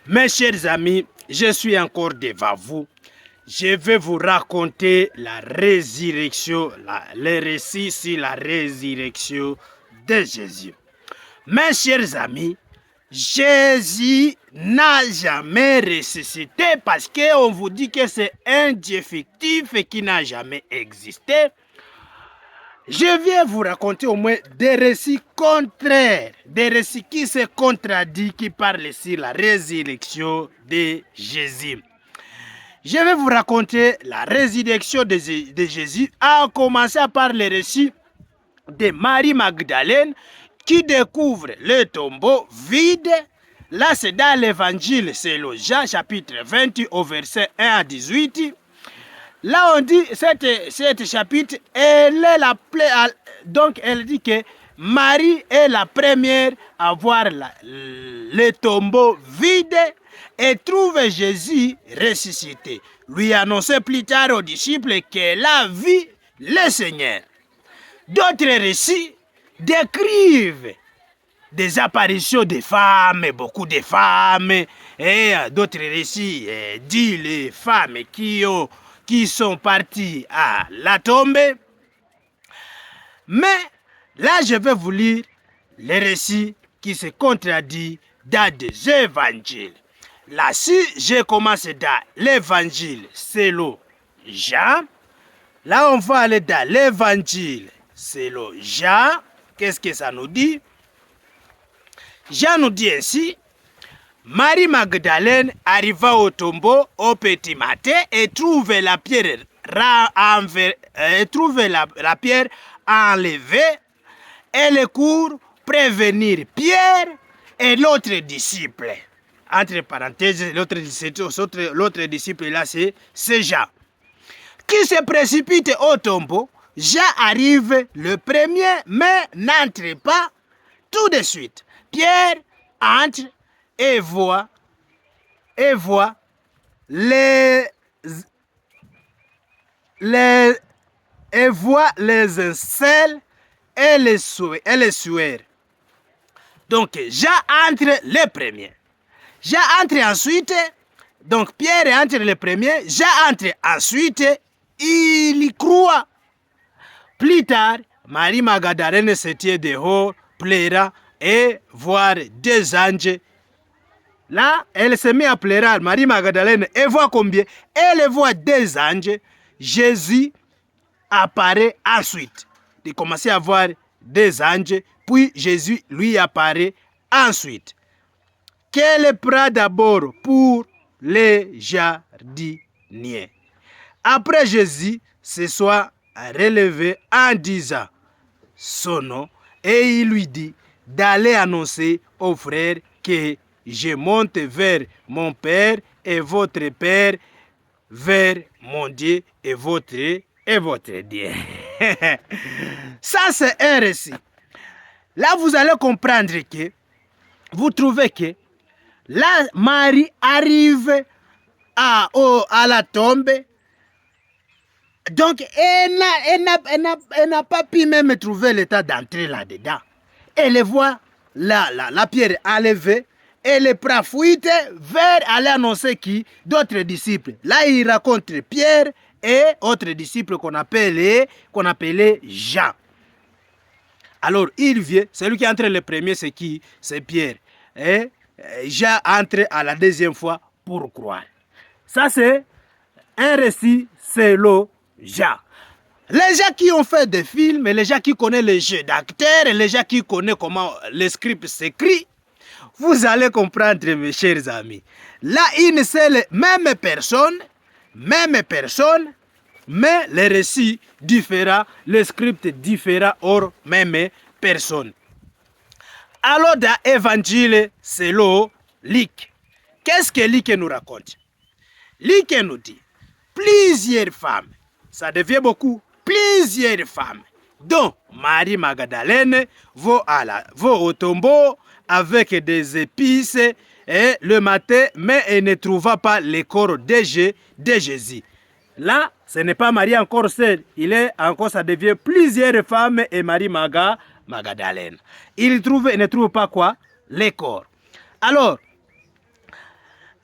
Mes chers amis, je suis encore devant vous. Je vais vous raconter la résurrection, le récit sur la résurrection de Jésus. Mes chers amis, Jésus n'a jamais ressuscité parce qu'on vous dit que c'est un Dieu fictif et qui n'a jamais existé. Je viens vous raconter au moins des récits contraires, des récits qui se contradisent, qui parlent sur la résurrection de Jésus. Je vais vous raconter la résurrection de Jésus, à commencer par le récit de Marie Magdalène qui découvre le tombeau vide. Là, c'est dans l'évangile selon Jean, chapitre 20, au verset 1 à 18. Là, on dit, cette chapitre, elle dit que Marie est la première à voir le tombeau vide et trouve Jésus ressuscité. Lui annonçait plus tard aux disciples qu'elle a vu le Seigneur. D'autres récits décrivent des apparitions de femmes, beaucoup de femmes, et d'autres récits disent les femmes qui sont partis à la tombe. Mais là, je vais vous lire les récits qui se contradisent dans des évangiles. Là, si je commence dans l'évangile selon Jean, là, on va aller dans l'évangile selon Jean. Qu'est-ce que ça nous dit? Jean nous dit ainsi: Marie Magdalène arriva au tombeau au petit matin et trouve la pierre enlevée. Elle court prévenir Pierre et l'autre disciple. Entre parenthèses, l'autre disciple là, c'est Jean. Qui se précipite au tombeau. Jean arrive le premier, mais n'entre pas tout de suite. Pierre entre et voit les incels et les sueurs. Donc, Jean entre le premier. Jean entre ensuite, donc Pierre entre le premier, Jean entre ensuite, il y croit. Plus tard, Marie Magdalène se tient dehors, pleura et voir deux anges. Là, elle se met à pleurer, Marie Magdalène, et voit combien? Elle voit deux anges. Jésus apparaît ensuite. Il commence à voir des anges, puis Jésus lui apparaît ensuite. Qu'elle prend d'abord pour les jardiniers. Après Jésus se soit relevé en disant son nom, et il lui dit d'aller annoncer aux frères que je monte vers mon Père et votre Père, vers mon Dieu et votre Dieu. Ça, c'est un récit. Là, vous allez comprendre que vous trouvez que là, Marie arrive à la tombe. Donc, elle n'a pas pu même trouver l'état d'entrer là-dedans. Elle voit la pierre enlevée. Elle prend fuite vers aller annoncer qui? D'autres disciples. Là, il raconte Pierre et autres disciples qu'on appelait Jean. Alors, il vient, celui qui entre le premier, c'est qui? C'est Pierre. Et Jean entre à la deuxième fois pour croire. Ça, c'est un récit selon Jean. Les gens qui ont fait des films, les gens qui connaissent les jeux d'acteurs, les gens qui connaissent comment le script s'écrit, vous allez comprendre, mes chers amis. Là, une seule, même personne, mais les récits différents, le script différent, or même personne. Alors, dans l'évangile selon Luc, qu'est-ce que Luc nous raconte? Luc nous dit, plusieurs femmes, ça devient beaucoup, plusieurs femmes, dont Marie Magdalène, vont au tombeau avec des épices et le matin, mais elle ne trouva pas le corps de Jésus. Là, ce n'est pas Marie encore seule, il est encore, ça devient plusieurs femmes et Marie Magdalene. Il ne trouve pas quoi? Les corps. Alors,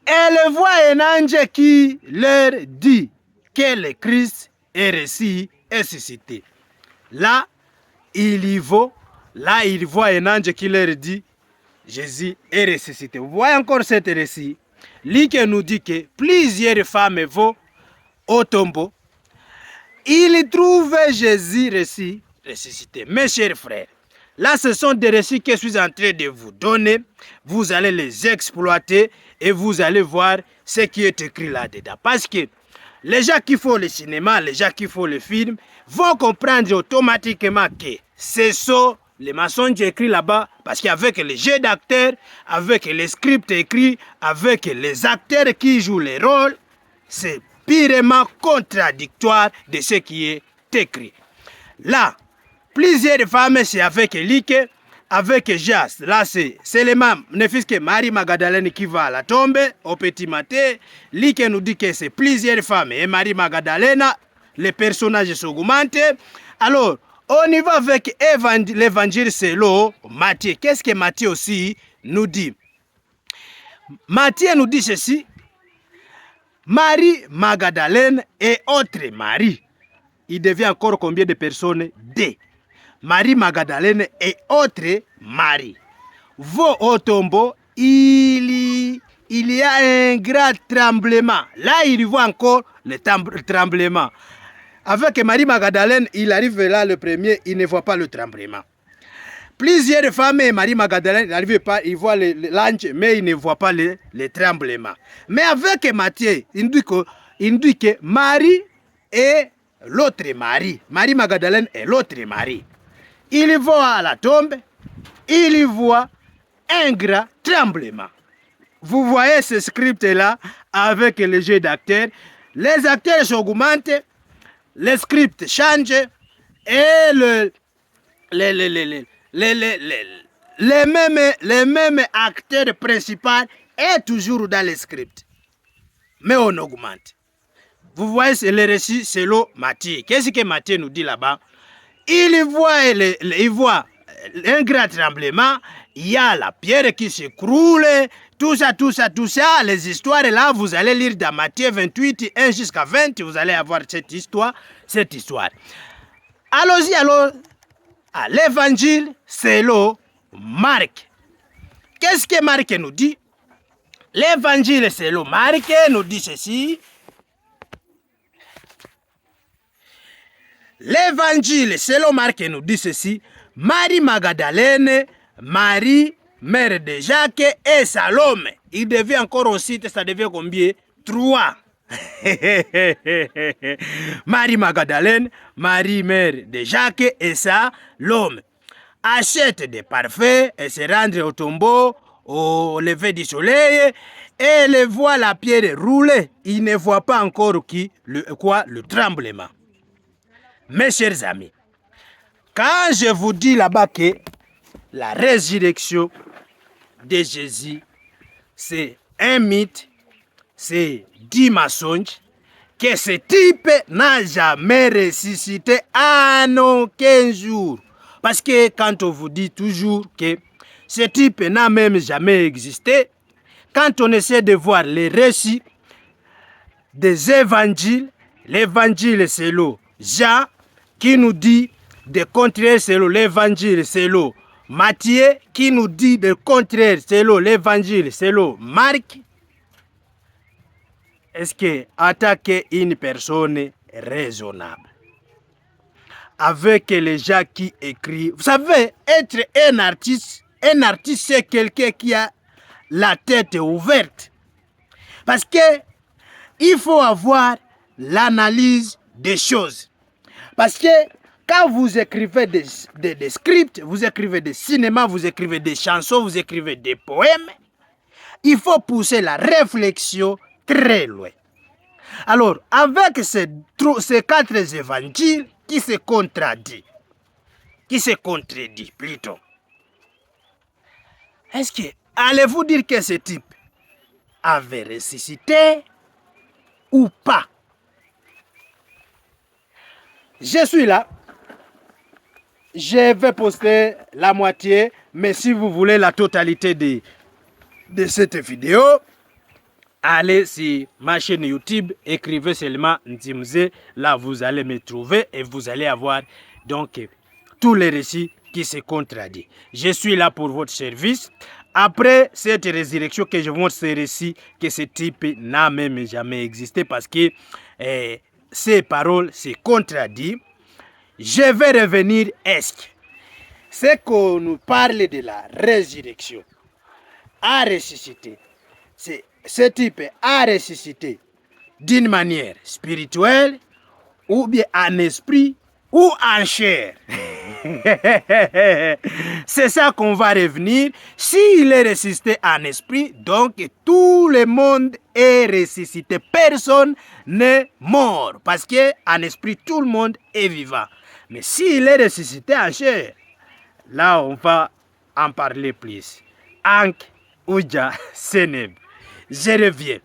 elle voit un ange qui leur dit que le Christ est ressuscité. Là, il voit un ange qui leur dit Jésus est ressuscité. Vous voyez encore cet récit. Lui qui nous dit que plusieurs femmes vont au tombeau. Il trouve Jésus ressuscité. Mes chers frères, là ce sont des récits que je suis en train de vous donner. Vous allez les exploiter et vous allez voir ce qui est écrit là-dedans. Parce que les gens qui font le cinéma, les gens qui font le film, vont comprendre automatiquement que ce sont les mensonges écrits là-bas. Parce qu'avec les jeux d'acteurs, avec les scripts écrits, avec les acteurs qui jouent les rôles, c'est purement contradictoire de ce qui est écrit. Là, plusieurs femmes, c'est avec Lique, avec Jas. Là, c'est seulement ne fût que Marie Magdalene qui va à la tombe au petit matin. Lique nous dit que c'est plusieurs femmes et Marie Magdalene, les personnages s'augmentent. Alors, on y va avec l'évangile selon Matthieu. Qu'est-ce que Matthieu aussi nous dit? Matthieu nous dit ceci. Marie Magdalene et autre Marie. Il devient encore combien de personnes? Deux. Marie Magdalene et autre Marie. Vont au tombeau, il y a un grand tremblement. Là, il voit encore le tremblement. Avec Marie Magdalene, il arrive là le premier, il ne voit pas le tremblement. Plusieurs femmes et Marie Magdalene n'arrivent pas, ils voient l'ange, mais ils ne voient pas le tremblement. Mais avec Matthieu, il dit que Marie et l'autre Marie, Marie Magdalene et l'autre Marie, ils vont à la tombe, ils voient un grand tremblement. Vous voyez ce script-là avec les jeux d'acteurs. Les acteurs s'augmentent, les scripts changent et les mêmes acteurs principaux est toujours dans le script. Mais on augmente. Vous voyez le récit selon Matthieu. Qu'est-ce que Matthieu nous dit là-bas? Il voit un grand tremblement, il y a la pierre qui s'écroule, tout ça. Les histoires là, vous allez lire dans Matthieu 28, 1 jusqu'à 20, vous allez avoir cette histoire. Allons-y alors à l'évangile selon Marc. Qu'est-ce que Marc nous dit? L'évangile selon Marc nous dit ceci. L'évangile selon Marc nous dit ceci. Marie Magdalene, Marie, mère de Jacques et Salome. Il devient encore aussi, ça devient combien? 3. Marie Magdalene, Marie, mère de Jacques et Salome. Achète des parfums et se rendre au tombeau au lever du soleil et le voit la pierre rouler. Il ne voit pas encore le tremblement. Mes chers amis, quand je vous dis là-bas que la résurrection de Jésus, c'est un mythe, c'est 10 mensonges, que ce type n'a jamais ressuscité en aucun jour. Parce que quand on vous dit toujours que ce type n'a même jamais existé, quand on essaie de voir les récits des évangiles, l'évangile selon Jean, qui nous dit de contraire selon l'évangile selon Matthieu, qui nous dit de contraire selon l'évangile selon Marc, est-ce qu'en tant qu'une personne raisonnable, avec les gens qui écrivent, vous savez, être un artiste, c'est quelqu'un qui a la tête ouverte. Parce que il faut avoir l'analyse des choses. Parce que quand vous écrivez des scripts, vous écrivez des cinémas, vous écrivez des chansons, vous écrivez des poèmes, il faut pousser la réflexion très loin. Alors, avec ces 4 évangiles qui se contredisent plutôt, est-ce que allez-vous dire que ce type avait ressuscité ou pas? Je suis là. je vais poster la moitié, mais si vous voulez la totalité de cette vidéo, allez sur ma chaîne YouTube, écrivez seulement Ntimze, là vous allez me trouver et vous allez avoir donc tous les récits qui se contradisent. Je suis là pour votre service. Après cette résurrection que je montre ce récit, que ce type n'a même jamais existé parce que ces paroles se contradisent. Je vais revenir, c'est qu'on nous parle de la résurrection, a ressuscité. Ce type a ressuscité d'une manière spirituelle ou bien en esprit ou en chair. C'est ça qu'on va revenir. S'il est ressuscité en esprit, donc tout le monde est ressuscité. Personne n'est mort. Parce qu'en esprit, tout le monde est vivant. Mais s'il est ressuscité en chair, là, on va en parler plus. Ank Ouja Seneb. Je reviens.